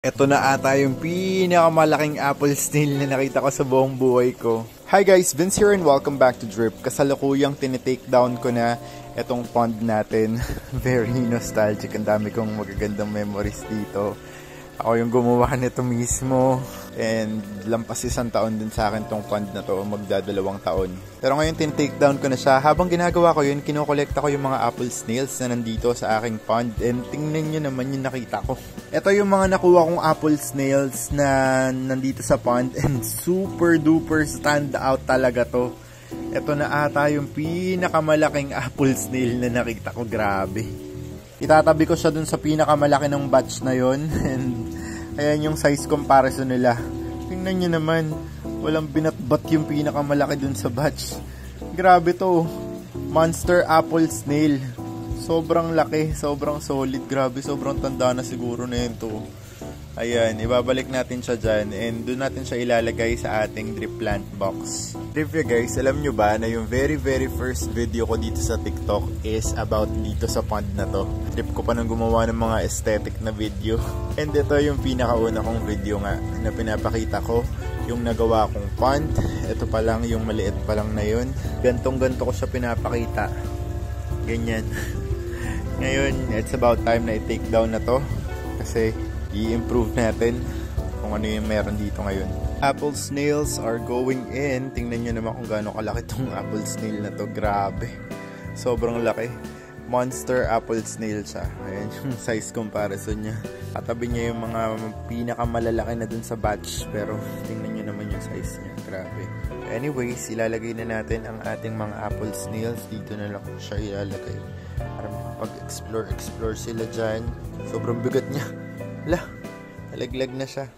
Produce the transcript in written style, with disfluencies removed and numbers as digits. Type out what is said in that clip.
Ito na ata yung pinakamalaking apple snail na nakita ko sa buong buhay ko. Hi guys, Vince here and welcome back to Drip. Kasalukuyang tinitake down ko na itong pond natin. Very nostalgic. Ang dami kong magagandang memories dito. Ako yung gumawa nito mismo. And lampas 1 taon din sa akin tong pond na to. Magdadalawang taon. Pero ngayon tinitake down ko na siya. Habang ginagawa ko yun, kinokolekta ko yung mga apple snails na nandito sa aking pond. And tingnan nyo naman yung nakita ko. Ito yung mga nakuha kong apple snails na nandito sa pond. And super duper stand out talaga to. Ito na ata yung pinakamalaking apple snail na nakita ko. Grabe. Itatabi ko siya dun sa pinakamalaki ng batch na yon. And ayan yung size comparison nila. Tingnan nyo naman. Walang binatbat yung pinakamalaki dun sa batch. Grabe to. Monster apple snail. Sobrang laki. Sobrang solid. Grabe. Sobrang tanda na siguro na yun to. Ayan. Ibabalik natin siya dyan. And doon natin siya ilalagay sa ating drip plant box. Trivia guys, alam nyo ba na yung very first video ko dito sa TikTok is about dito sa pond na to. Trip ko pa nang gumawa ng mga aesthetic na video. And ito yung pinakauna kong video nga na pinapakita ko yung nagawa kong pond. Ito pa lang yung maliit pa lang na yun. Gantong-ganto ko siya pinapakita. Ganyan. Ngayon, it's about time na i-take down na to. Kasi i-improve natin kung ano yung meron dito ngayon. Apple snails are going in. Tingnan nyo naman kung gaano kalaki tong apple snail na to. Grabe. Sobrang laki. Monster apple snail siya. Ayan yung size comparison niya. Katabi niya yung mga pinakamalalaki na dun sa batch. Pero tingnan nyo naman yung size niya. Grabe. Anyways, ilalagay na natin ang ating mga apple snails. Dito na lang siya ilalagay. Para makapag-explore sila dyan. Sobrang bigat niya. Hala, nalaglag na siya.